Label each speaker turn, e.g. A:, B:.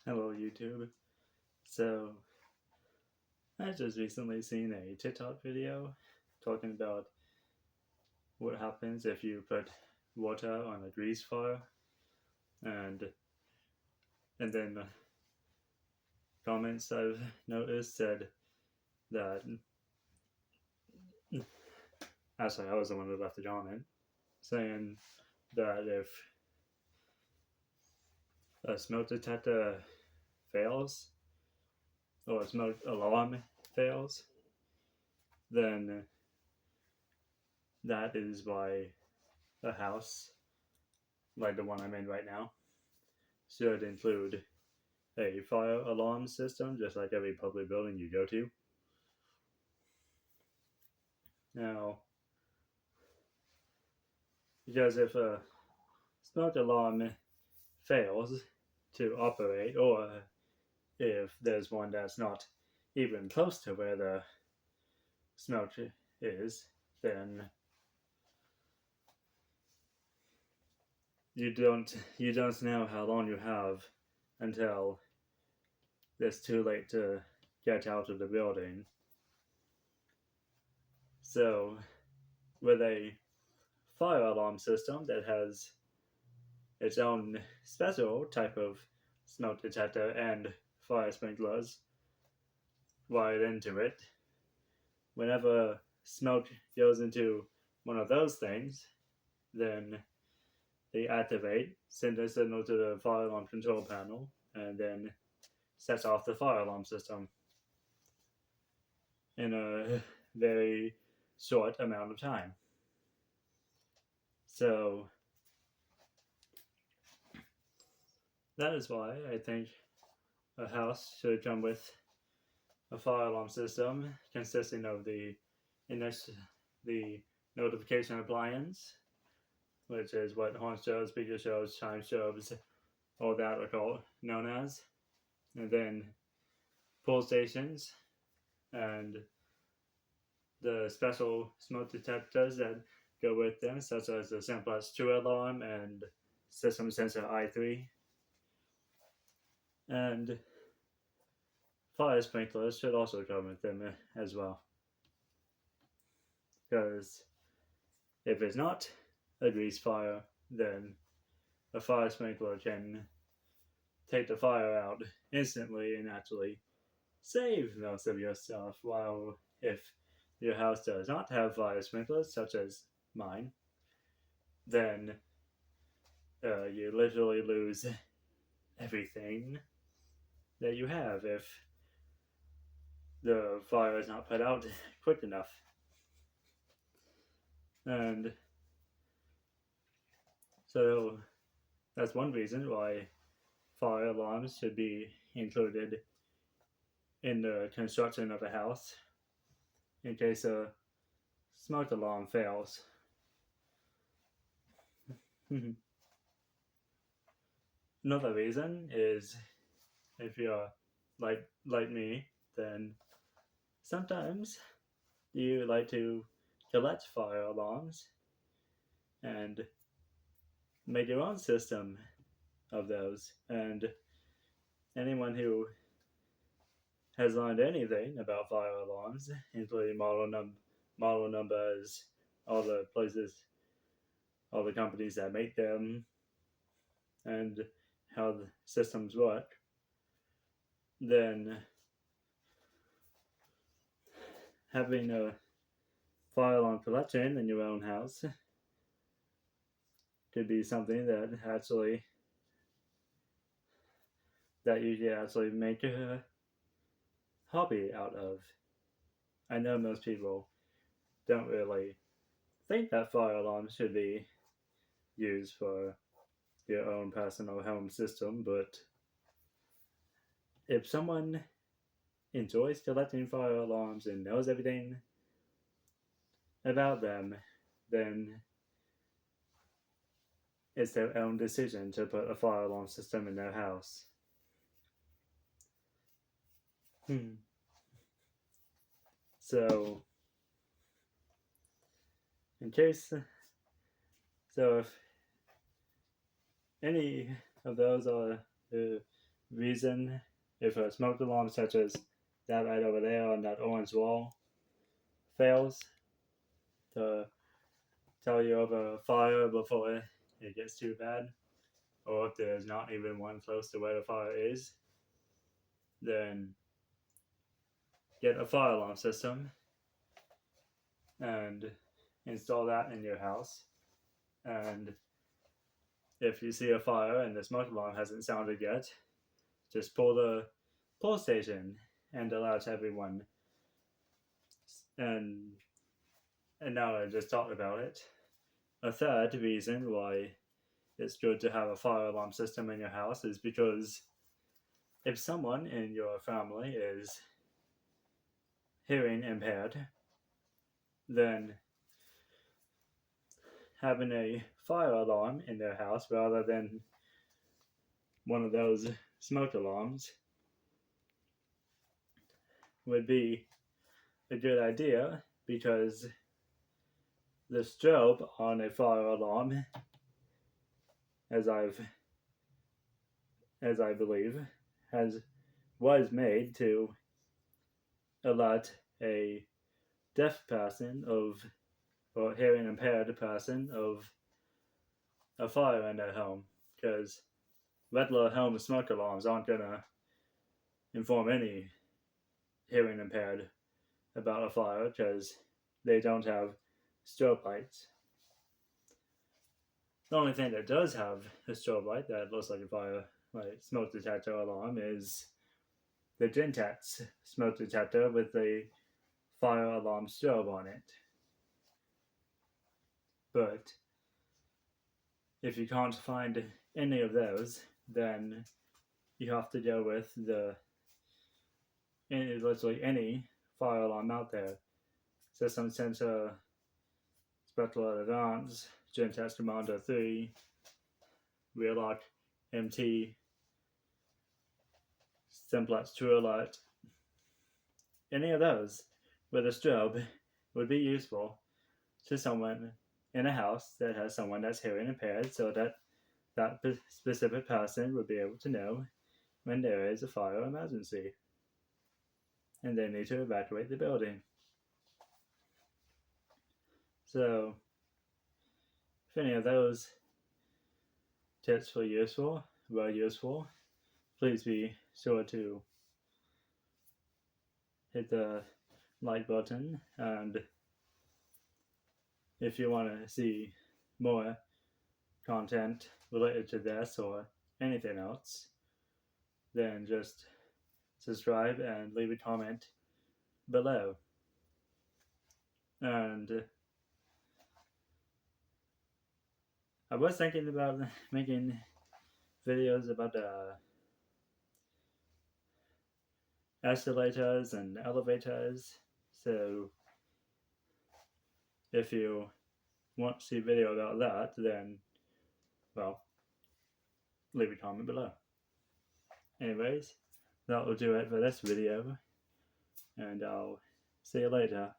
A: Hello, YouTube. So, I just recently seen a TikTok video talking about what happens if you put water on a grease fire, and then comments I've noticed said that actually I was the one who left the comment saying that if a smoke detector fails or a smoke alarm fails, then that is why a house like the one I'm in right now should include a fire alarm system, just like every public building you go to. Now, because if a smoke alarm fails to operate, or if there's one that's not even close to where the smoke is, then you don't know how long you have until it's too late to get out of the building. So, with a fire alarm system that has its own special type of smoke detector and fire sprinklers wired into it, whenever smoke goes into one of those things, then they activate, send a signal to the fire alarm control panel, and then sets off the fire alarm system in a very short amount of time. So that is why I think a house should come with a fire alarm system consisting of the notification appliance, which is what horn strobes, speaker strobes, chime strobes, all that are called known as, and then pull stations and the special smoke detectors that go with them, such as the Simplex 2 alarm and System Sensor i3, and fire sprinklers should also come with them as well. Because if it's not a grease fire, then a fire sprinkler can take the fire out instantly and actually save most of your stuff. While if your house does not have fire sprinklers, such as mine, then you literally lose everything that you have if the fire is not put out quick enough. And so that's one reason why fire alarms should be included in the construction of a house in case a smoke alarm fails. Another reason is if you're like me, then sometimes you like to collect fire alarms and make your own system of those. And anyone who has learned anything about fire alarms, including model numbers, all the places, all the companies that make them, and how the systems work, then having a fire alarm collection in your own house could be something that you can actually make a hobby out of. I know most people don't really think that fire alarms should be used for your own personal home system, but if someone enjoys collecting fire alarms and knows everything about them, then it's their own decision to put a fire alarm system in their house. So, in case, so if any of those are reason, if a smoke alarm such as that right over there on that orange wall fails to tell you of a fire before it gets too bad, or if there's not even one close to where the fire is, then get a fire alarm system and install that in your house. And if you see a fire and the smoke alarm hasn't sounded yet, just pull the pull station and alert everyone. And now I just talked about it. A third reason why it's good to have a fire alarm system in your house is because if someone in your family is hearing impaired, then having a fire alarm in their house rather than one of those smoke alarms would be a good idea, because the strobe on a fire alarm, as I believe, was made to alert a deaf person or hearing impaired person of a fire in their home, because regular home smoke alarms aren't gonna inform any hearing impaired about a fire because they don't have strobe lights. The only thing that does have a strobe light that looks like a fire, like smoke detector alarm, is the Gentex smoke detector with the fire alarm strobe on it. But if you can't find any of those, then you have to go with literally any fire alarm out there. System Center, Spectral Advance, Gentex Commander 3, Realock MT, Simplex True Alert. Any of those with a strobe would be useful to someone in a house that has someone that's hearing impaired, so that that specific person would be able to know when there is a fire emergency and they need to evacuate the building. So, if any of those tips were useful, please be sure to hit the like button, and if you want to see more content related to this or anything else, then just subscribe and leave a comment below. And I was thinking about making videos about escalators and elevators, so if you want to see a video about that, then, well, leave a comment below. Anyways, that will do it for this video, and I'll see you later.